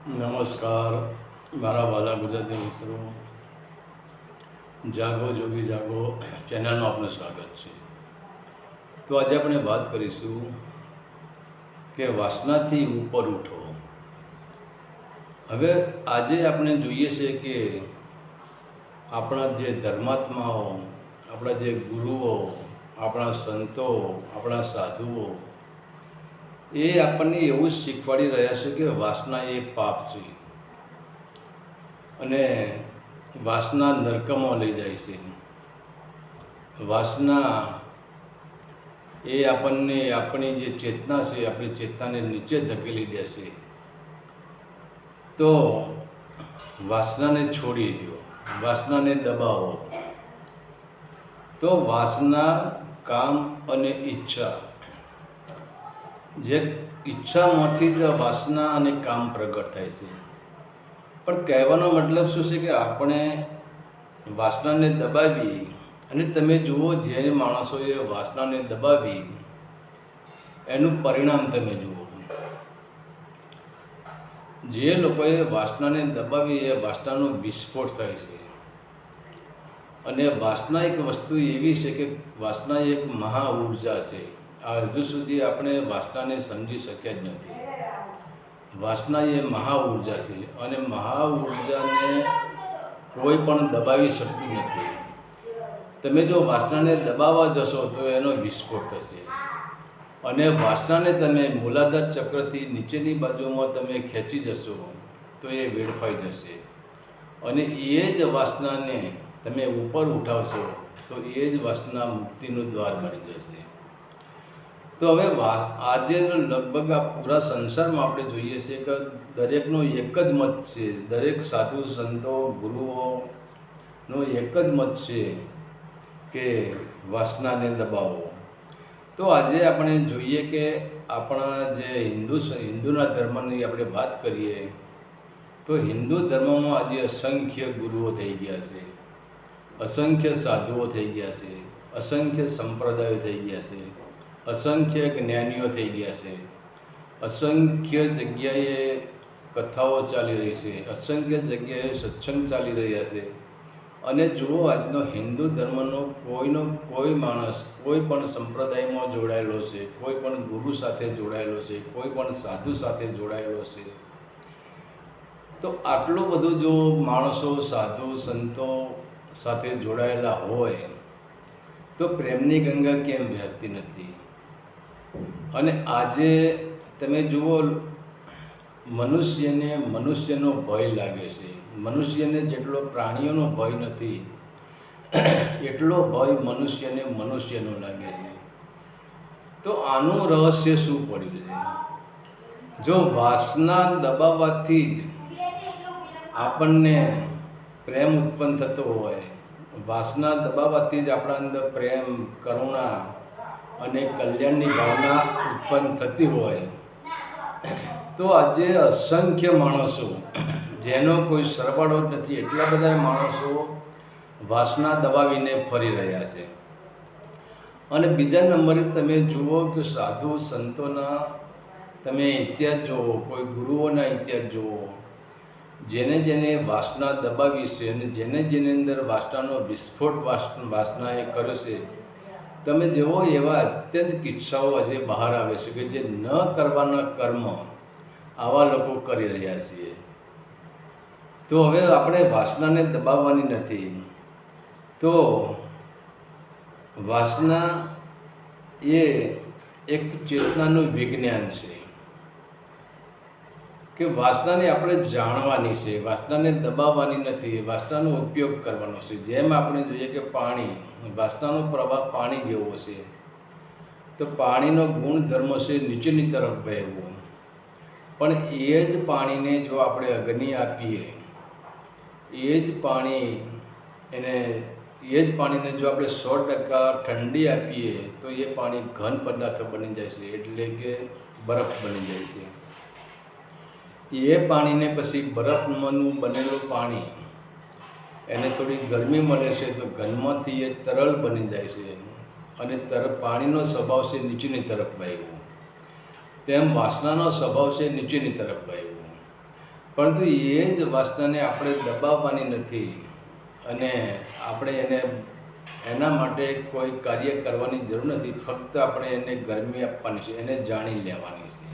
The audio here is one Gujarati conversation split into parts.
નમસ્કાર મારા વાલા ગુજરાતી મિત્રો, જાગો જોગી જાગો ચેનલમાં આપનું સ્વાગત છે. તો આજે આપણે વાત કરીશું કે વાસનાથી ઉપર ઉઠો. હવે આજે આપણે જોઈએ છે કે આપણા જે ધર્માત્માઓ, આપણા જે ગુરુઓ, આપણા સંતો, આપણા સાધુઓ એ આપણને એવું જ શીખવાડી રહ્યા છે કે વાસના એ પાપ છે અને વાસના નરકમાં લઈ જાય છે. વાસના એ આપણને આપણી જે ચેતના છે, આપણી ચેતનાને નીચે ધકેલી દેશે. તો વાસનાને છોડી દો, વાસનાને દબાવો. તો વાસના, કામ અને ઈચ્છા, જે ઈચ્છામાંથી જ વાસના અને કામ પ્રગટ થાય છે. પણ કહેવાનો મતલબ શું છે કે આપણે વાસનાને દબાવી, અને તમે જુઓ જે માણસોએ વાસનાને દબાવી એનું પરિણામ તમે જુઓ. જે લોકોએ વાસનાને દબાવી એ વાસનાનો વિસ્ફોટ થાય છે. અને વાસના એક વસ્તુ એવી છે કે વાસના એક મહા ઉર્જા છે. આ હજુ સુધી આપણે વાસનાને સમજી શક્યા જ નથી. વાસના એ મહા ઉર્જા છે અને મહા ઉર્જાને કોઈ પણ દબાવી શકતું નથી. તમે જો વાસનાને દબાવવા જશો તો એનો વિસ્ફોટ થશે. અને વાસનાને તમે મૂલાધાર ચક્રથી નીચેની બાજુમાં તમે ખેંચી જશો તો એ વેડફાઈ જશે. અને એ જ વાસનાને તમે ઉપર ઉઠાવશો તો એ જ વાસના મુક્તિનું દ્વાર બની જશે. તો હવે આજે લગભગ આ પૂરા સંસારમાં આપણે જોઈએ છીએ કે દરેકનો એક જ મત છે, દરેક સાધુ સંતો ગુરુઓનો એક જ મત છે કે વાસનાને દબાવો. તો આજે આપણે જોઈએ કે આપણા જે હિન્દુના ધર્મની આપણે વાત કરીએ તો હિન્દુ ધર્મમાં આજે અસંખ્ય ગુરુઓ થઈ ગયા છે, અસંખ્ય સાધુઓ થઈ ગયા છે, અસંખ્ય સંપ્રદાયો થઈ ગયા છે, અસંખ્ય જ્ઞાનીઓ થઈ ગયા છે, અસંખ્ય જગ્યાએ કથાઓ ચાલી રહી છે, અસંખ્ય જગ્યાએ સત્સંગ ચાલી રહ્યા છે. અને જુઓ આજનો હિન્દુ ધર્મનો કોઈ માણસ કોઈ પણ સંપ્રદાયમાં જોડાયેલો છે, કોઈ પણ ગુરુ સાથે જોડાયેલો છે, કોઈ પણ સાધુ સાથે જોડાયેલો છે. તો આટલું બધું જો માણસો સાધુ સંતો સાથે જોડાયેલા હોય તો પ્રેમની ગંગા કેમ વહેતી નથી? અને આજે તમે જુઓ મનુષ્યનો ભય લાગે છે. મનુષ્યને જેટલો પ્રાણીઓનો ભય નથી એટલો ભય મનુષ્યનો લાગે છે. તો આનું રહસ્ય શું પડ્યું છે? જો વાસના દબાવવાથી જ આપણને પ્રેમ ઉત્પન્ન થતો હોય, વાસના દબાવવાથી જ આપણા અંદર પ્રેમ, કરુણા અને કલ્યાણની ભાવના ઉત્પન્ન થતી હોય તો આજે અસંખ્ય માણસો જેનો કોઈ સરવાળો જ નથી, એટલા બધા માણસો વાસના દબાવીને ફરી રહ્યા છે. અને બીજા નંબરે તમે જુઓ કે સાધુ સંતોના તમે ઇતિહાસ જુઓ, કોઈ ગુરુઓના ઇતિહાસ જુઓ, જેને વાસના દબાવી છે અને જેને અંદર વાસનાનો વિસ્ફોટ વાસનાએ કર્યો છે, તમે જુઓ એવા અત્યંત કિસ્સાઓ આજે બહાર આવે છે કે જે ન કરવાના કર્મ આવા લોકો કરી રહ્યા છીએ. તો હવે આપણે વાસનાને દબાવવાની નથી. તો વાસના એ એક ચેતનાનું વિજ્ઞાન છે કે વાસનાને આપણે જાણવાની છે, વાસનાને દબાવવાની નથી, વાસનાનો ઉપયોગ કરવાનો છે. જેમ આપણે જોઈએ કે પાણી, વાસનાનો પ્રવાહ પાણી જેવો છે. તો પાણીનો ગુણધર્મ છે નીચેની તરફ વહેવું. પણ એ જ પાણીને જો આપણે અગ્નિ આપીએ, એ જ પાણીને જો આપણે 100% ઠંડી આપીએ તો એ પાણી ઘન પદાર્થ બની જાય છે, એટલે કે બરફ બની જાય છે. એ પાણીને પછી બરફનું બનેલું પાણી એને થોડી ગરમી મળે છે તો ઘનમાંથી એ તરલ બની જાય છે અને પાણીનો સ્વભાવ છે નીચેની તરફ વહેવું. તેમ વાસનાનો સ્વભાવ છે નીચેની તરફ વહેવું. પરંતુ એ જ વાસનાને આપણે દબાવવાની નથી અને આપણે એના માટે કોઈ કાર્ય કરવાની જરૂર નથી. ફક્ત આપણે એને ગરમી આપવાની છે, એને જાણી લેવાની છે.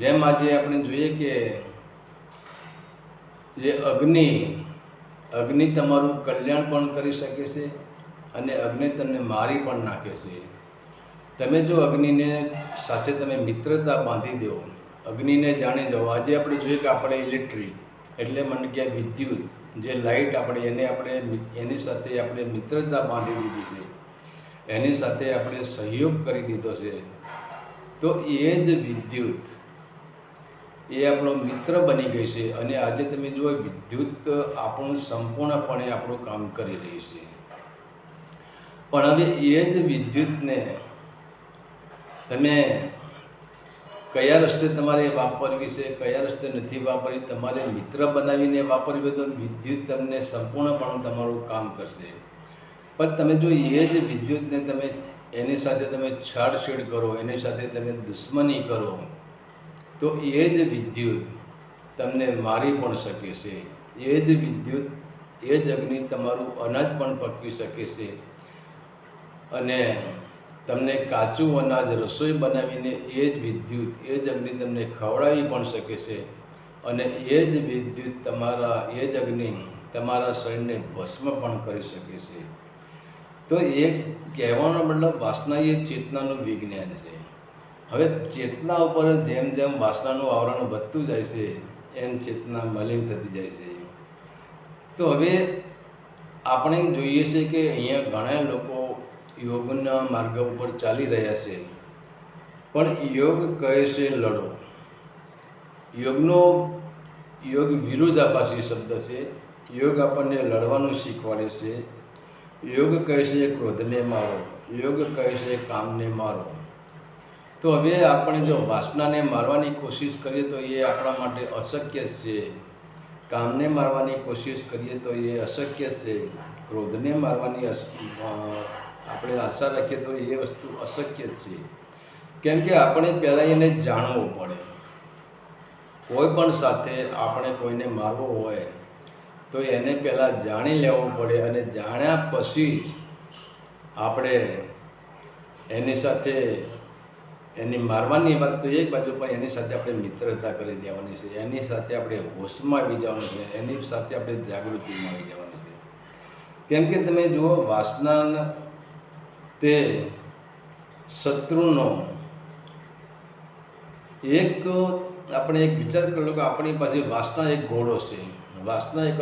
જેમ આજે આપણે જોઈએ કે જે અગ્નિ તમારું કલ્યાણ પણ કરી શકે છે અને અગ્નિ તમને મારી પણ નાખે છે. તમે જો અગ્નિને સાથે તમે મિત્રતા બાંધી દો, અગ્નિને જાણી જાઓ. આજે આપણે જોઈએ કે આપણે ઇલેક્ટ્રિક એટલે મને કે વિદ્યુત જે લાઇટ આપણે એની સાથે આપણે મિત્રતા બાંધી દીધી છે, એની સાથે આપણે સહયોગ કરી દીધો છે. તો એ જ વિદ્યુત એ આપણો મિત્ર બની ગઈ છે અને આજે તમે જુઓ વિદ્યુત આપણું સંપૂર્ણપણે આપણું કામ કરી રહી છે. પણ હવે એ જ વિદ્યુતને તમે કયા રસ્તે તમારે વાપરવી છે, કયા રસ્તે નથી વાપરવી, તમારે મિત્ર બનાવીને વાપરવી તો વિદ્યુત તમને સંપૂર્ણપણે તમારું કામ કરશે. પણ તમે જો એ જ વિદ્યુતને તમે એની સાથે તમે છેડછાડ કરો, એની સાથે તમે દુશ્મની કરો, તો એ જ વિદ્યુત તમને મારી પણ શકે છે. એ જ વિદ્યુત, એ જ અગ્નિ તમારું અનાજ પણ પકવી શકે છે અને તમને કાચું અનાજ રસોઈ બનાવીને એ જ વિદ્યુત, એ જ અગ્નિ તમને ખવડાવી પણ શકે છે અને એ જ વિદ્યુત એ જ અગ્નિ તમારા શરીરને ભસ્મ પણ કરી શકે છે. તો એ કહેવાનો મતલબ વાસના એ ચેતનાનું વિજ્ઞાન છે. હવે ચેતના ઉપર જેમ જેમ વાસનાનું આવરણ વધતું જાય છે એમ ચેતના મલિન થતી જાય છે. તો હવે આપણે જોઈએ છે કે અહીંયા ઘણા લોકો યોગના માર્ગ ઉપર ચાલી રહ્યા છે, પણ યોગ કહે છે લડો. યોગ વિરુદ્ધાભાસી શબ્દ છે. યોગ આપણને લડવાનું શીખવાડે છે. યોગ કહે છે ક્રોધને મારો, યોગ કહે છે કામને મારો. તો હવે આપણે જો વાસનાને મારવાની કોશિશ કરીએ તો એ આપણા માટે અશક્ય છે. કામને મારવાની કોશિશ કરીએ તો એ અશક્ય છે. ક્રોધને મારવાની આપણે આશા રાખીએ તો એ વસ્તુ અશક્ય છે. કેમ કે આપણે પહેલાં એને જાણવું પડે. કોઈ પણ સાથે આપણે કોઈને મારવો હોય તો એને પહેલાં જાણી લેવું પડે અને જાણ્યા પછી આપણે એની સાથે એની મારવાની વાત તો એક બાજુ, પણ એની સાથે આપણે મિત્રતા કરી દેવાની છે, એની સાથે આપણે હોશમાં આવી જવાનું છે, એની સાથે આપણે જાગૃતિમાં આવી જવાનું છે. કેમ કે તમે જુઓ વાસના તે શત્રુનો આપણે એક વિચાર કરી લો કે આપણી પાસે વાસના એક ઘોડો છે, વાસના એક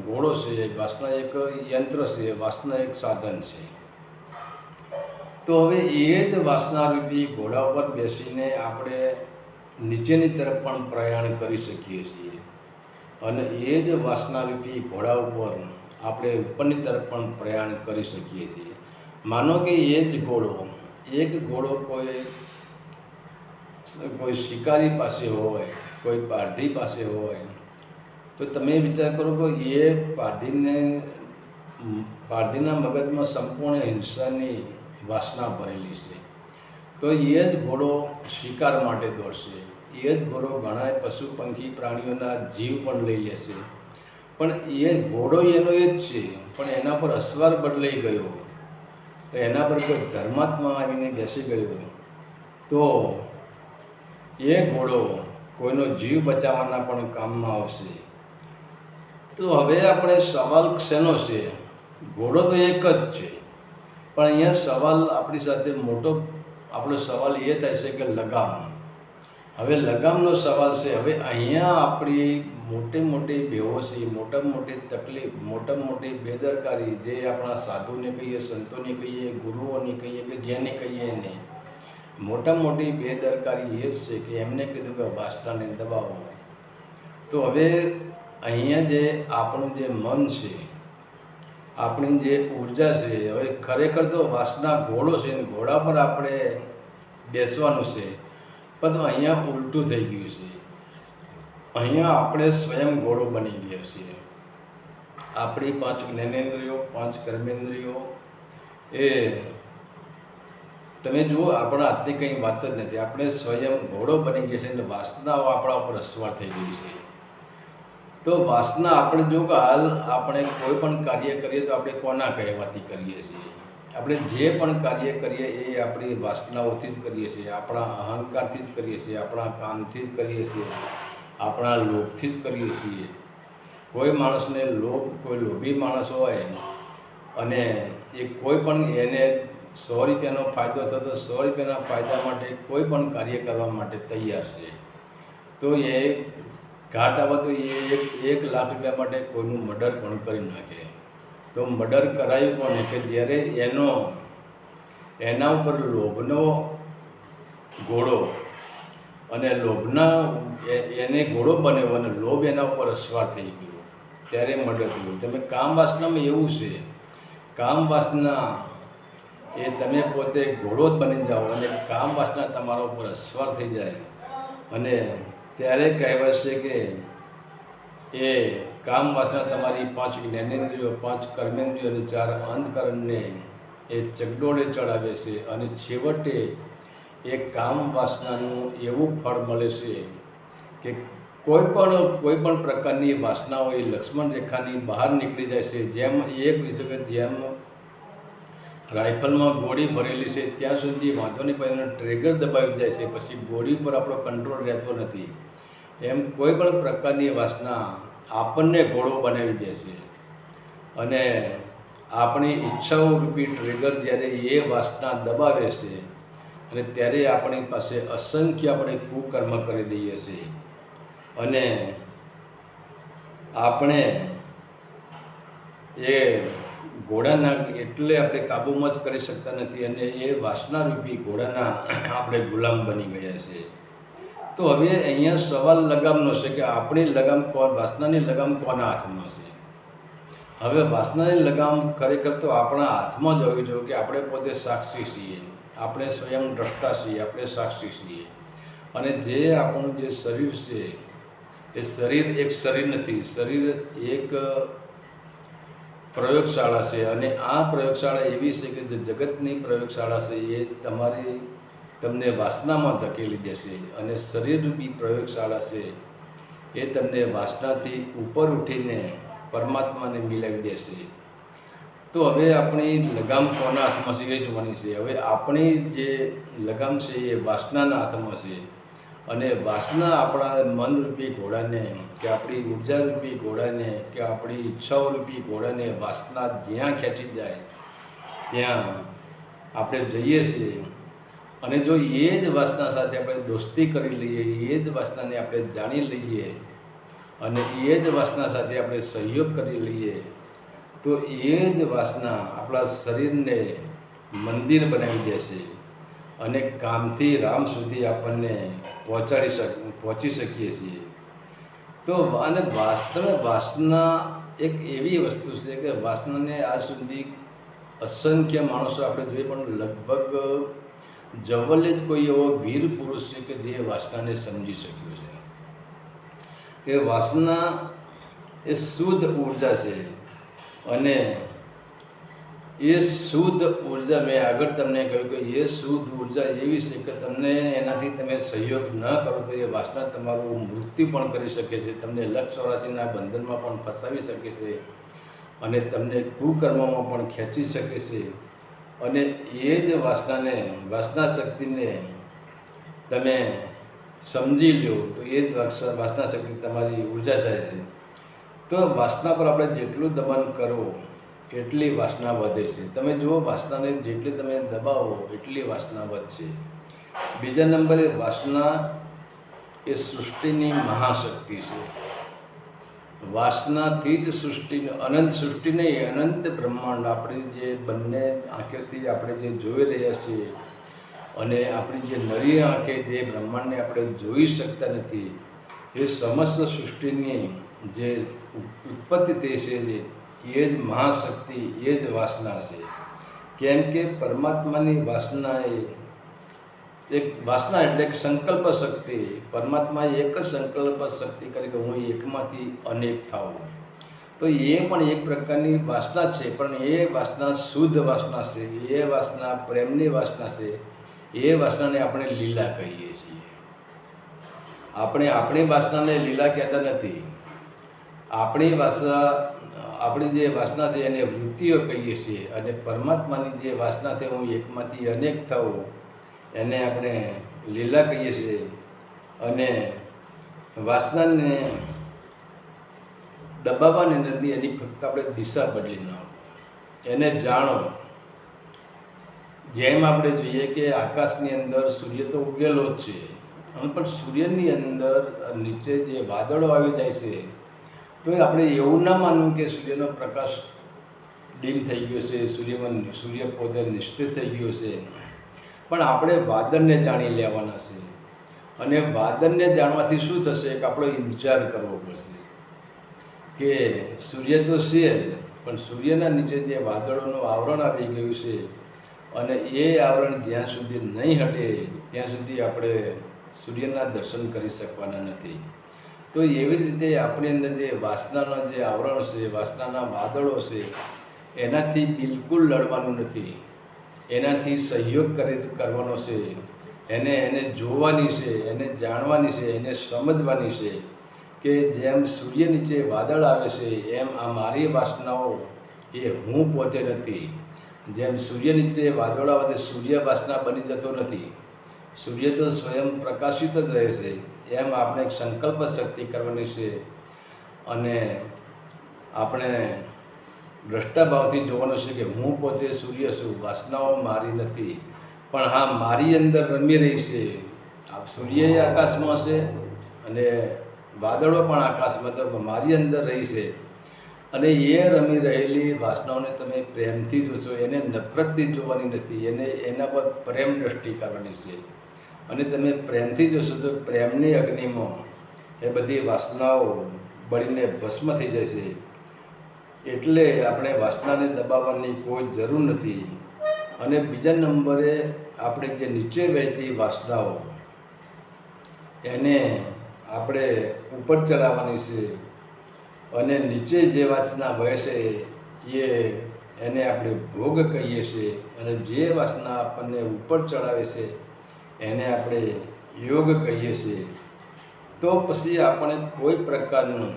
ઘોડો છે, વાસના એક યંત્ર છે, વાસના એક સાધન છે. તો હવે એ જ વાસનારૂપી ઘોડા ઉપર બેસીને આપણે નીચેની તરફ પણ પ્રયાણ કરી શકીએ છીએ અને એ જ વાસનારૂપી ઘોડા ઉપર આપણે ઉપરની તરફ પણ પ્રયાણ કરી શકીએ છીએ. માનો કે એ જ એક ઘોડો કોઈ શિકારી પાસે હોય, કોઈ પારધી પાસે હોય, તો તમે વિચાર કરો કે એ પારધીના મગજમાં સંપૂર્ણ હિંસાની વાસના ભરેલી છે. તો એ જ ઘોડો શિકાર માટે દોડશે. એ જ ઘોડો ઘણા પશુ પંખી પ્રાણીઓના જીવ પણ લઈ લેશે. પણ એ ઘોડો એનો એ જ છે, પણ એના પર અસવાર બદલાઈ ગયો, તો એના પર કોઈ ધર્માત્મા આવીને બેસી ગયો તો એ ઘોડો કોઈનો જીવ બચાવવાના પણ કામમાં આવશે. તો હવે આપણે સવાલ શેનો છે? ઘોડો તો એક જ છે, પણ અહીંયા સવાલ આપણી સાથે આપણો સવાલ એ થાય છે કે લગામ. હવે લગામનો સવાલ છે. હવે અહીંયા આપણી મોટી બેહોશી, મોટી તકલીફ, મોટી બેદરકારી, જે આપણા સાધુને કહીએ, સંતોને કહીએ, ગુરુઓને કહીએ કે જેને કહીએ એને, મોટી બેદરકારી એ જ છે કે એમને કીધું કે વાસનાને દબાવો. તો હવે અહીંયા જે આપણું જે મન છે, આપણી જે ઉર્જા છે, હવે ખરેખર તો વાસના ઘોડો છે ને ઘોડા પર આપણે બેસવાનું છે, પણ અહીંયા ઉલટું થઈ ગયું છે. અહીંયા આપણે સ્વયં ઘોડો બની ગયા છીએ. આપણી 5 જ્ઞાનેન્દ્રિયો, 5 કર્મેન્દ્રિયો એ તમે જુઓ આપણા હાથની કંઈ વાત જ નથી. આપણે સ્વયં ઘોડો બની ગયા છે એટલે વાસનાઓ આપણા ઉપર અસવાર થઈ ગઈ છે. તો વાસના આપણે જો કે હાલ આપણે કોઈ પણ કાર્ય કરીએ તો આપણે કોના કહેવાથી કરીએ છીએ? આપણે જે પણ કાર્ય કરીએ એ આપણી વાસનાઓથી જ કરીએ છીએ, આપણા અહંકારથી જ કરીએ છીએ, આપણા કામથી જ કરીએ છીએ, આપણા લોભથી જ કરીએ છીએ. કોઈ માણસને લોભ, કોઈ લોભી માણસ હોય અને એ કોઈ પણ એને 100 રૂપિયાનો ફાયદો થતો 100 રૂપિયાના ફાયદા માટે કોઈ પણ કાર્ય કરવા માટે તૈયાર છે. તો એ ઘાટ આવે તો એ 1 લાખ રૂપિયા માટે કોઈનું મર્ડર પણ કરી નાખે. તો મર્ડર કરાયું કોને? કે જ્યારે એના ઉપર લોભનો ઘોડો અને એને ઘોડો બન્યો અને લોભ એના ઉપર અસવાર થઈ ગયો, ત્યારે મર્ડર થયું. તમે કામ વાસનામાં એવું છે, કામ વાસના એ તમે પોતે ઘોડો જ બની જાઓ અને કામ વાસના તમારા ઉપર અસવાર થઈ જાય અને ત્યારે કહેવાય છે કે એ કામ વાસના તમારી 5 જ્ઞાનેન્દ્રિયો, 5 કર્મેન્દ્રિયો અને 4 અંતકરણને એ ચગડોળે ચડાવે છે અને છેવટે એ કામ વાસનાનું એવું ફળ મળે છે કે કોઈ પણ પ્રકારની વાસનાઓ એ લક્ષ્મણ રેખાની બહાર નીકળી જાય છે. જેમ એક વિશે જેમ રાઇફલમાં ગોળી ભરેલી છે ત્યાં સુધી વાંધો નહીં, પણ એનો ટ્રિગર દબાવી જાય છે, પછી ગોળી પર આપણો કંટ્રોલ રહેતો નથી. એમ કોઈ પણ પ્રકારની વાસના આપણને ઘોડો બનાવી દે છે અને આપણી ઈચ્છાઓ રૂપી ટ્રિગર જ્યારે એ વાસના દબાવે છે અને ત્યારે આપણી પાસે અસંખ્ય આપણે કુકર્મ કરી દઈએ છીએ અને આપણે એ ઘોડાના એટલે આપણે કાબૂમાં જ કરી શકતા નથી અને એ વાસનારૂપી ઘોડાના આપણે ગુલામ બની ગયા છે. તો હવે અહીંયા સવાલ લગામનો છે કે આપણી લગામ વાસનાની લગામ કોના હાથમાં છે? હવે વાસનાની લગામ ખરેખર તો આપણા હાથમાં જ હોવી જોઈએ કે આપણે પોતે સાક્ષી છીએ, આપણે સ્વયં દ્રષ્ટા છીએ, આપણે સાક્ષી છીએ. અને જે આપણું જે શરીર છે એ શરીર એક શરીર નથી, શરીર એક પ્રયોગશાળા છે અને આ પ્રયોગશાળા એવી છે કે જે જગતની પ્રયોગશાળા છે એ તમને વાસનામાં ધકેલી દેશે અને શરીરરૂપી પ્રયોગશાળા છે એ તમને વાસનાથી ઉપર ઉઠીને પરમાત્માને મિલાવી દેશે. તો હવે આપણી લગામ કોના હાથમાં છે એ જોવાની છે. હવે આપણી જે લગામ છે એ વાસનાના હાથમાં છે અને વાસના આપણા મનરૂપી ઘોડાને કે આપણી ઉર્જારૂપી ઘોડાને કે આપણી ઈચ્છાઓરૂપી ઘોડાને વાસના જ્યાં ખેંચી જાય ત્યાં આપણે જઈએ છીએ અને જો એ જ વાસના સાથે આપણે દોસ્તી કરી લઈએ, એ જ વાસનાને આપણે જાણી લઈએ અને એ જ વાસના સાથે આપણે સહયોગ કરી લઈએ તો એ જ વાસના આપણા શરીરને મંદિર બનાવી દેશે અને કામથી રામ સુધી આપણને પહોંચી શકીએ છીએ. તો અને વાસના એક એવી વસ્તુ છે કે વાસનાને આજ સુધી અસંખ્ય માણસો આપણે જોઈએ પણ લગભગ જવલ્લે જ કોઈ એવો વીર પુરુષ છે કે જે વાસનાને સમજી શક્યો છે કે વાસના એ શુદ્ધ ઉર્જા છે અને એ શુદ્ધ ઉર્જા મેં આગળ તમને કહ્યું કે એ શુદ્ધ ઉર્જા એવી છે કે તમને એનાથી તમે સહયોગ ન કરો તો એ વાસના તમારું મૃત્યુ પણ કરી શકે છે, તમને લક્ષ 84ના બંધનમાં પણ ફસાવી શકે છે અને તમને કુકર્મમાં પણ ખેંચી શકે છે. અને એ જ વાસના શક્તિને તમે સમજી લો તો એ જ વાસના શક્તિ તમારી ઉર્જા જાય છે. તો વાસના પર આપણે જેટલું દમન કરો એટલી વાસના વધે છે. તમે જુઓ, વાસનાને જેટલી તમે દબાવો એટલી વાસના વધશે. બીજા નંબરે વાસના એ સૃષ્ટિની મહાશક્તિ છે. વાસનાથી જ અનંત સૃષ્ટિ નહીં, અનંત બ્રહ્માંડ આપણી જે બંને આંખેથી આપણે જે જોઈ રહ્યા છીએ અને આપણી જે નરી આંખે જે બ્રહ્માંડને આપણે જોઈ શકતા નથી એ સમસ્ત સૃષ્ટિની જે ઉત્પત્તિ થઈ છે એ જ મહાશક્તિ, એ જ વાસના છે. કેમ કે પરમાત્માની વાસના એક વાસના એટલે એક સંકલ્પ શક્તિ. પરમાત્માએ એક જ સંકલ્પ શક્તિ કરી કે હું એકમાંથી અનેક થાઉં. તો એ પણ એક પ્રકારની વાસના છે, પણ એ વાસના શુદ્ધ વાસના છે, એ વાસના પ્રેમની વાસના છે. એ વાસનાને આપણે લીલા કહીએ છીએ. આપણે આપણી વાસનાને લીલા કહેતા નથી. આપણી ભાષા, આપણી જે વાસના છે એને વૃત્તિઓ કહીએ છીએ, અને પરમાત્માની જે વાસના છે હું એકમાંથી અનેક થવું એને આપણે લીલા કહીએ છીએ. અને વાસનાને દબાવવાની નથી, એની ફક્ત આપણે દિશા બદલી નાખો, એને જાણો. જેમ આપણે જોઈએ કે આકાશની અંદર સૂર્ય તો ઉગેલો જ છે, પણ સૂર્યની અંદર નીચે જે વાદળો આવી જાય છે, તો આપણે એવું ના માનવું કે સૂર્યનો પ્રકાશ ડીમ થઈ ગયો છે, સૂર્ય પોતે નિશ્ચિત થઈ ગયો છે. પણ આપણે વાદળને જાણી લેવાના છે, અને વાદળને જાણવાથી શું થશે કે આપણો ઇંતજાર કરવો પડશે કે સૂર્ય તો છે જ, પણ સૂર્યના નીચે જે વાદળોનું આવરણ આવી ગયું છે, અને એ આવરણ જ્યાં સુધી નહીં હટે ત્યાં સુધી આપણે સૂર્યના દર્શન કરી શકવાના નથી. તો એવી રીતે આપણી અંદર જે વાસનાનો જે આવરણ છે, વાસનાના વાદળો છે, એનાથી બિલકુલ લડવાનું નથી, એનાથી સહયોગ કરવાનો છે. એને જોવાની છે, એને જાણવાની છે, એને સમજવાની છે કે જેમ સૂર્ય નીચે વાદળ આવે છે એમ આ મારી વાસનાઓ એ હું પોતે નથી. જેમ સૂર્ય નીચે વાદળ આવે તો સૂર્ય વાસના બની જતો નથી, સૂર્ય તો સ્વયં પ્રકાશિત જ રહે છે. એમ આપણે એક સંકલ્પ શક્તિ કરવાની છે, અને આપણે દ્રષ્ટાભાવથી જોવાનું છે કે હું પોતે સૂર્ય છું, વાસનાઓ મારી નથી, પણ હા મારી અંદર રમી રહી છે. સૂર્ય આકાશમાં છે અને વાદળો પણ આકાશમાં, તો મારી અંદર રહી છે. અને એ રમી રહેલી વાસનાઓને તમે પ્રેમથી જોશો, એને નફરતથી જોવાની નથી, એના પર પ્રેમ દ્રષ્ટિ કરવાની છે. અને તમે પ્રેમથી જોશો તો પ્રેમની અગ્નિમાં એ બધી વાસનાઓ બળીને ભસ્મ થઈ જાય છે. એટલે આપણે વાસનાને દબાવવાની કોઈ જરૂર નથી. અને બીજા નંબરે આપણે જે નીચે વહેતી વાસનાઓ એને આપણે ઉપર ચડાવવાની છે, અને નીચે જે વાસના વહે છે એને આપણે ભોગ કહીએ છીએ, અને જે વાસના આપણને ઉપર ચડાવે છે એને આપણે યોગ કહીએ છીએ. તો પછી આપણે કોઈ પ્રકારનું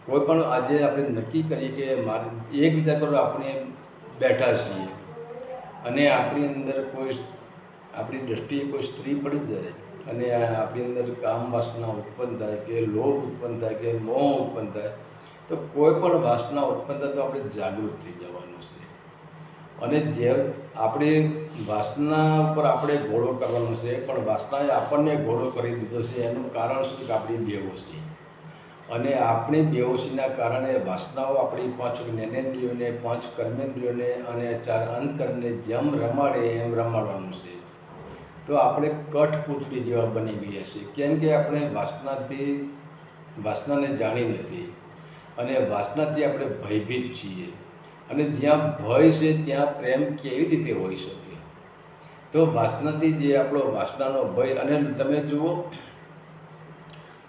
કોઈ પણ આજે આપણે નક્કી કરીએ કે મારે એક વિચાર કરો, આપણે બેઠા છીએ અને આપણી અંદર આપણી દ્રષ્ટિએ કોઈ સ્ત્રી પડી જાય અને આપણી અંદર કામ વાસના ઉત્પન્ન થાય કે લોભ ઉત્પન્ન થાય કે મોહ ઉત્પન્ન થાય, તો કોઈ પણ વાસના ઉત્પન્ન થાય તો આપણે જાગૃત થઈ જવાનું છે. અને જે આપણે વાસના ઉપર આપણે ઘોડો કરવાનો છે, પણ વાસનાએ આપણને ઘોડો કરી દીધો છે. એનું કારણ શું કે આપણી બેહોશી, અને આપણી બેહોશીના કારણે વાસનાઓ આપણી 5 જ્ઞાનેન્દ્રિયોને, 5 કર્મેન્દ્રિયોને અને 4 અંતકરણને જેમ રમાડે એમ રમાડવાનું છે. તો આપણે કઠપૂતળી જેવા બની ગયા છીએ, કેમ કે આપણે વાસનાને જાણી નથી, અને વાસનાથી આપણે ભયભીત છીએ. અને જ્યાં ભય છે ત્યાં પ્રેમ કેવી રીતે હોઈ શકે? તો વાસનાથી જે આપણો વાસનાનો ભય, અને તમે જુઓ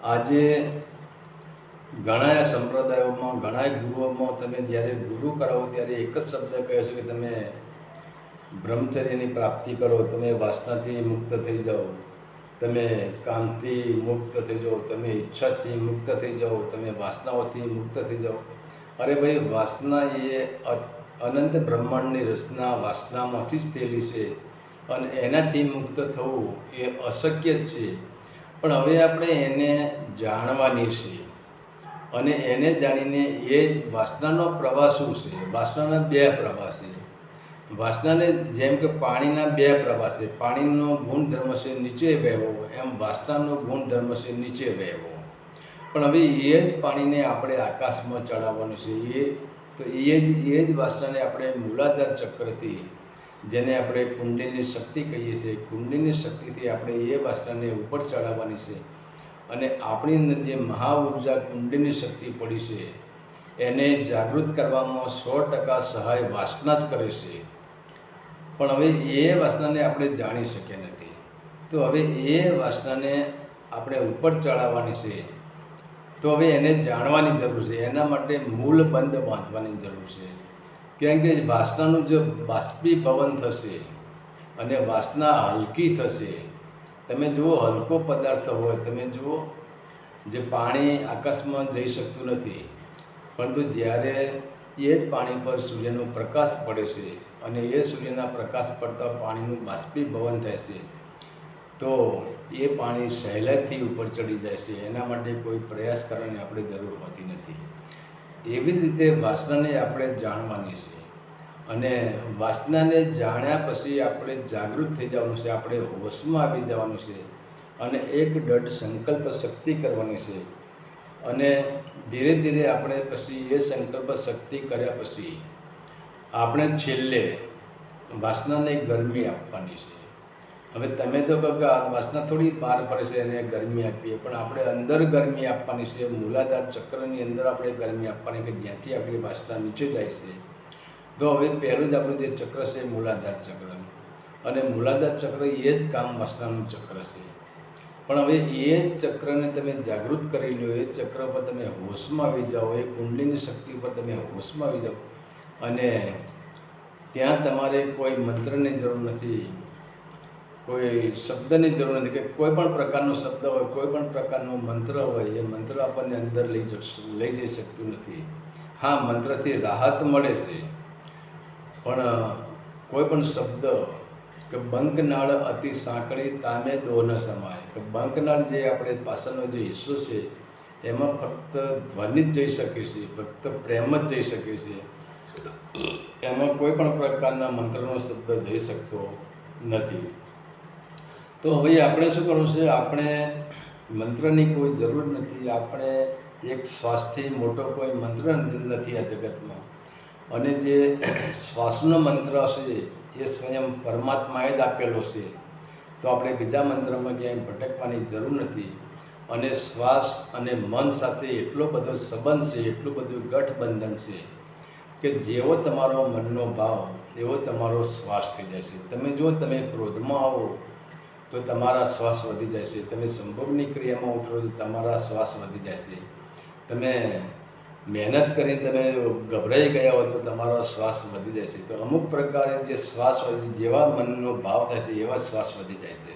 આજે ઘણા સંપ્રદાયોમાં, ઘણા ગુરુઓમાં તમે જ્યારે ગુરુ કરાવો ત્યારે એક જ શબ્દ કહે છે કે તમે બ્રહ્મચર્યની પ્રાપ્તિ કરો, તમે વાસનાથી મુક્ત થઈ જાઓ, તમે કામથી મુક્ત થઈ જાઓ, તમે ઈચ્છાથી મુક્ત થઈ જાઓ, તમે વાસનાઓથી મુક્ત થઈ જાઓ. અરે ભાઈ, વાસના એ અનંત બ્રહ્માંડની રચના વાસનામાંથી જ થયેલી છે, અને એનાથી મુક્ત થવું એ અશક્ય જ છે. પણ હવે આપણે એને જાણવાની છે, અને એને જાણીને એ વાસનાનો પ્રવાહ શું છે? વાસનાના 2 પ્રવાહ છે. વાસનાને જેમ કે પાણીના 2 પ્રવાહ છે, પાણીનો ગુણધર્મ છે નીચે વહેવો, એમ વાસનાનો ગુણધર્મ છે નીચે વહેવો. પણ હવે એ જ પાણીને આપણે આકાશમાં ચડાવવાનું છે. તો એ જ વાસનાને આપણે મૂલાધાર ચક્રથી, જેને આપણે કુંડલીની શક્તિ કહીએ છીએ, કુંડલીની શક્તિથી આપણે એ વાસનાને ઉપર ચડાવવાની છે. અને આપણી અંદર જે મહાઉર્જા કુંડલીની શક્તિ પડી છે એને જાગૃત કરવામાં 100% સહાય વાસના જ કરે છે. પણ હવે એ વાસનાને આપણે જાણી શક્યા નથી. તો હવે એ વાસનાને આપણે ઉપર ચડાવવાની છે. તો હવે એને જાણવાની જરૂર છે. એના માટે મૂળ બંધ બાંધવાની જરૂર છે. કેમ કે વાસનાનું જો બાષ્પીભવન થશે અને વાસના હલકી થશે, તમે જુઓ હલકો પદાર્થ હોય, તમે જુઓ જે પાણી આકાશમાં જઈ શકતું નથી, પરંતુ જ્યારે એ જ પાણી પર સૂર્યનો પ્રકાશ પડે છે અને એ સૂર્યના પ્રકાશ પડતા પાણીનું બાષ્પીભવન થાય છે, તો એ પાણી સહેલાઈથી ઉપર ચડી જાય છે. એના માટે કોઈ પ્રયાસ કરવાની આપણે જરૂર હોતી નથી. એવી જ રીતે વાસનાને આપણે જાણવાની છે, અને વાસનાને જાણ્યા પછી આપણે જાગૃત થઈ જવાનું છે, આપણે હોશમાં આવી જવાનું છે, અને એક દૃઢ સંકલ્પ શક્તિ કરવાની છે. અને ધીરે ધીરે આપણે પછી એ સંકલ્પ શક્તિ કર્યા પછી આપણે છેલ્લે વાસનાને ગરમી આપવાની છે. હવે તમે તો કહો કે આ વાસના થોડી બહાર પડે છે એને ગરમી આપીએ, પણ આપણે અંદર ગરમી આપવાની છે. મૂલાધાર ચક્રની અંદર આપણે ગરમી આપવાની, કે જ્યાંથી આપણી વાસના નીચે જાય છે. તો હવે પહેલું જ આપણું જે ચક્ર છે મૂલાધાર ચક્ર, અને મૂલાધાર ચક્ર એ જ કામ વાસનાનું ચક્ર છે. પણ હવે એ ચક્રને તમે જાગૃત કરી લો, એ ચક્ર પર તમે હોશમાં આવી જાઓ, એ કુંડલીની શક્તિ પર તમે હોશમાં આવી જાઓ, અને ત્યાં તમારે કોઈ મંત્રની જરૂર નથી, કોઈ શબ્દની જરૂર નથી, કે કોઈ પણ પ્રકારનો શબ્દ હોય, કોઈ પણ પ્રકારનો મંત્ર હોય, એ મંત્ર આપણને અંદર લઈ જઈ શકતું નથી. હા, મંત્રથી રાહત મળે છે, પણ કોઈ પણ શબ્દ, કે બંકનાળ અતિ સાંકળી તામે દો ન સમાય, કે બંકનાળ જે આપણે પાછળનો જે હિસ્સો છે એમાં ફક્ત ધ્વનિ જ જઈ શકે છે, ફક્ત પ્રેમ જ જઈ શકે છે, એમાં કોઈ પણ પ્રકારના મંત્રનો શબ્દ જઈ શકતો નથી. તો હવે આપણે શું કરવું છે? આપણે મંત્રની કોઈ જરૂર નથી. આપણે એક શ્વાસથી મોટો કોઈ મંત્ર નથી આ જગતમાં, અને જે શ્વાસનો મંત્ર છે એ સ્વયં પરમાત્માએ જ આપેલો છે. તો આપણે બીજા મંત્રમાં ક્યાંય ભટકવાની જરૂર નથી. અને શ્વાસ અને મન સાથે એટલો બધો સંબંધ છે, એટલું બધું ગઠબંધન છે, કે જેવો તમારો મનનો ભાવ એવો તમારો શ્વાસ થઈ જાય છે. તમે જો તમે ક્રોધમાં આવો તો તમારા શ્વાસ વધી જાય છે, તમે સંભોગની ક્રિયામાં ઉતરો તો તમારા શ્વાસ વધી જાય છે, તમે મહેનત કરીને તમે ગભરાઈ ગયા હોય તો તમારો શ્વાસ વધી જાય છે. તો અમુક પ્રકારે જે શ્વાસ હોય છે, જેવા મનનો ભાવ થાય છે એવા શ્વાસ વધી જાય છે.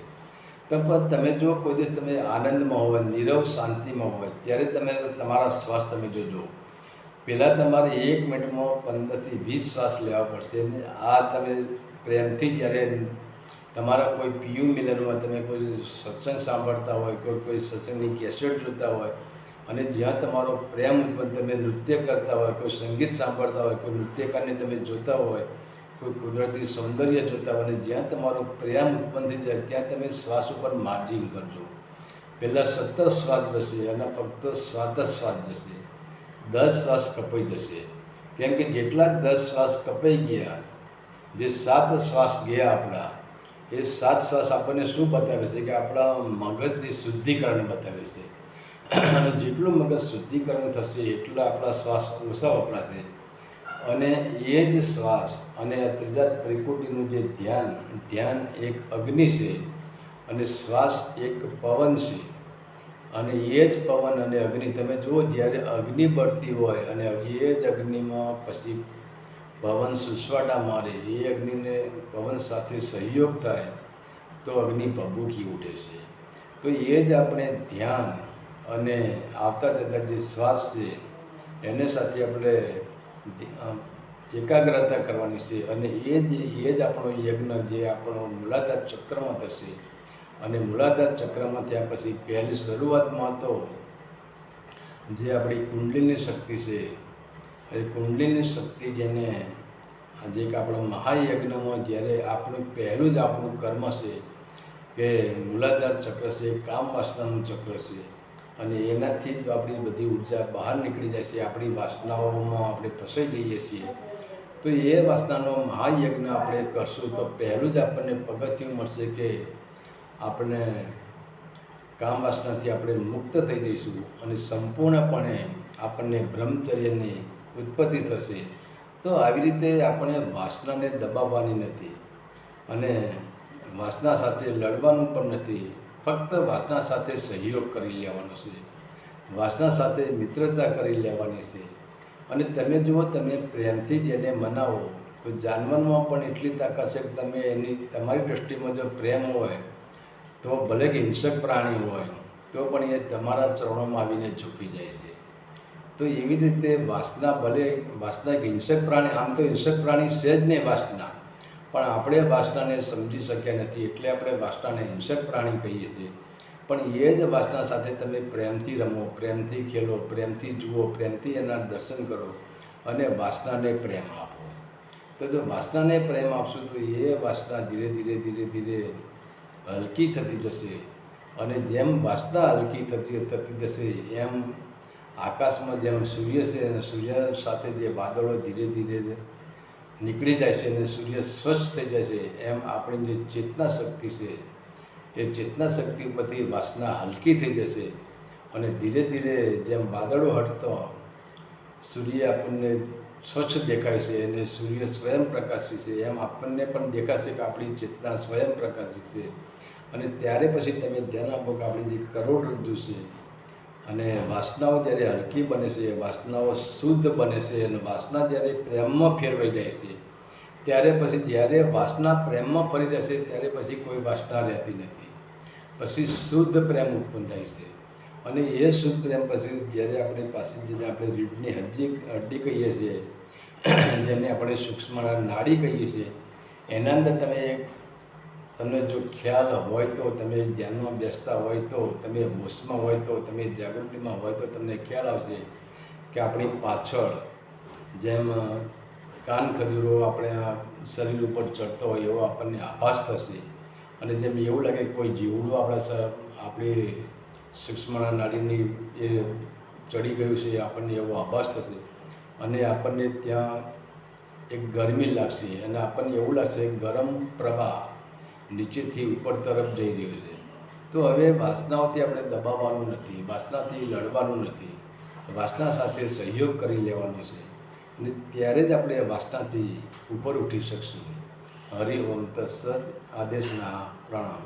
તો પણ તમે જો કોઈ દિવસ તમે આનંદમાં હોય, નીરવ શાંતિમાં હોય, ત્યારે તમે તમારા શ્વાસ તમે જોજો. પહેલાં તમારે 1 મિનિટમાં 15થી 20 શ્વાસ લેવા પડશે. અને આ તમે પ્રેમથી જ્યારે તમારા કોઈ પીયુ મિલનમાં તમે કોઈ સત્સંગ સાંભળતા હોય, કોઈ સત્સંગની કેસેટ જોતા હોય, અને જ્યાં તમારો પ્રેમ ઉત્પન્ન, તમે નૃત્ય કરતા હોય, કોઈ સંગીત સાંભળતા હોય, કોઈ નૃત્યકારને તમે જોતા હોય, કોઈ કુદરતી સૌંદર્ય જોતા હોય, અને જ્યાં તમારો પ્રેમ ઉત્પન્ન થઈ જાય ત્યાં તમે શ્વાસ ઉપર માર્જિંગ કરજો. પહેલાં 17 શ્વાસ જશે અને ફક્ત 7 શ્વાસ જશે, 10 શ્વાસ કપાઈ જશે. કેમ કે જેટલા 10 શ્વાસ કપાઈ ગયા, જે 7 શ્વાસ ગયા આપણા, એ 7 શ્વાસ આપણને શું બતાવે છે? કે આપણા મગજની શુદ્ધિકરણ બતાવે છે. અને જેટલું મગજ શુદ્ધિકરણ થશે એટલા આપણા શ્વાસ ઓછા વપરાશે. અને એ જ શ્વાસ અને ત્રીજા ત્રિકુટીનું જે ધ્યાન એક અગ્નિ છે, અને શ્વાસ એક પવન છે. અને એ જ પવન અને અગ્નિ તમે જુઓ, જ્યારે અગ્નિ બળતી હોય અને એ જ અગ્નિમાં પછી પવન સુસવાટા મારે, એ અગ્નિને પવન સાથે સહયોગ થાય તો અગ્નિ ભભૂકી ઉઠે છે. તો એ જ આપણે ધ્યાન અને આવતા જતા જે શ્વાસ છે એને સાથે આપણે એકાગ્રતા કરવાની છે. અને એ જ આપણો યજ્ઞ જે આપણો મૂલાધાર ચક્રમાં થશે. અને મૂલાધાર ચક્રમાં થયા પછી પહેલી શરૂઆતમાં તો જે આપણી કુંડલીની શક્તિ છે, એ કુંડલીની શક્તિ જેને જે કે આપણા મહાયજ્ઞમાં જ્યારે આપણું પહેલું જ આપણું કર્મ છે કે મૂલાધાર ચક્ર છે, કામ વાસનાનું ચક્ર છે, અને એનાથી જ આપણી બધી ઉર્જા બહાર નીકળી જાય છે. આપણી વાસનાઓમાં આપણે ફસાઈ જઈએ છીએ. તો એ વાસનાનો મહાયજ્ઞ આપણે કરશું તો પહેલું જ આપણને પગથિયું મળશે કે આપણે કામ વાસનાથી આપણે મુક્ત થઈ જઈશું, અને સંપૂર્ણપણે આપણને બ્રહ્મચર્યની ઉત્પત્તિ થશે. તો આવી રીતે આપણે વાસનાને દબાવવાની નથી, અને વાસના સાથે લડવાનું પણ નથી. ફક્ત વાસના સાથે સહયોગ કરી લેવાનો છે, વાસના સાથે મિત્રતા કરી લેવાની છે. અને તમે જુઓ, તમે પ્રેમથી જ એને મનાવો તો જાનવરમાં પણ એટલી તાકાત છે કે તમે તમારી દૃષ્ટિમાં જો પ્રેમ હોય તો ભલે કે હિંસક પ્રાણી હોય તો તો પણ એ તમારા ચરણોમાં આવીને ઝૂકી જાય છે. તો એવી રીતે વાસના વાસના એક હિંસક પ્રાણી, આમ તો હિંસક પ્રાણી છે જ નહીં વાસના, પણ આપણે વાસનાને સમજી શક્યા નથી એટલે આપણે વાસનાને હિંસક પ્રાણી કહીએ છીએ. પણ એ જ વાસના સાથે તમે પ્રેમથી રમો, પ્રેમથી ખેલો, પ્રેમથી જુઓ, પ્રેમથી એના દર્શન કરો અને વાસનાને પ્રેમ આપો. તો જો વાસનાને પ્રેમ આપશો તો એ વાસના ધીરે ધીરે ધીરે ધીરે હલકી થતી જશે. અને જેમ વાસના હલકી થતી જશે એમ આકાશમાં જેમ સૂર્ય છે અને સૂર્ય સાથે જે વાદળો ધીરે ધીરે નીકળી જાય છે અને સૂર્ય સ્વચ્છ થઈ જાય છે, એમ આપણી જે ચેતના શક્તિ છે એ ચેતના શક્તિ ઉપરથી વાસના હલકી થઈ જશે. અને ધીરે ધીરે જેમ વાદળો હટતો સૂર્ય આપણને સ્વચ્છ દેખાય છે અને સૂર્ય સ્વયં પ્રકાશી છે, એમ આપણને પણ દેખાશે કે આપણી ચેતના સ્વયં પ્રકાશી છે. અને ત્યારે પછી તમે ધ્યાન આપો કે આપણી જે કરોડરજ્જુ છે અને વાસનાઓ જ્યારે હલકી બને છે, વાસનાઓ શુદ્ધ બને છે અને વાસના જ્યારે પ્રેમમાં ફેરવાઈ જાય છે, ત્યારે પછી જ્યારે વાસના પ્રેમમાં ફરી જશે ત્યારે પછી કોઈ વાસના રહેતી નથી. પછી શુદ્ધ પ્રેમ ઉત્પન્ન થાય છે. અને એ શુદ્ધ પ્રેમ પછી જ્યારે આપણી પાસે જેને આપણે રીઢની હડ્ડી કહીએ છીએ, જેને આપણે સૂક્ષ્મ નાડી કહીએ છીએ, એના અંદર તમને જો ખ્યાલ હોય તો, તમે ધ્યાનમાં બેસતા હોય તો, તમે હોશમાં હોય તો, તમે જાગૃતિમાં હોય તો તમને ખ્યાલ આવશે કે આપણી પાછળ જેમ કાન ખજૂરો આપણે શરીર ઉપર ચડતો હોય એવો આપણને આભાસ થશે. અને જેમ એવું લાગે કોઈ જીવડું આપણી સૂક્ષ્મ નાડીની એ ચડી ગયું છે આપણને એવો આભાસ થશે. અને આપણને ત્યાં એક ગરમી લાગશે અને આપણને એવું લાગશે ગરમ પ્રવાહ નીચેથી ઉપર તરફ જઈ રહ્યો છે. તો હવે વાસનાઓથી આપણે દબાવવાનું નથી, વાસનાથી લડવાનું નથી, વાસના સાથે સહયોગ કરી લેવાનો છે અને ત્યારે જ આપણે વાસનાથી ઉપર ઉઠી શકશું. હરિ ઓમ તત્સત. આદેશના પ્રણામ.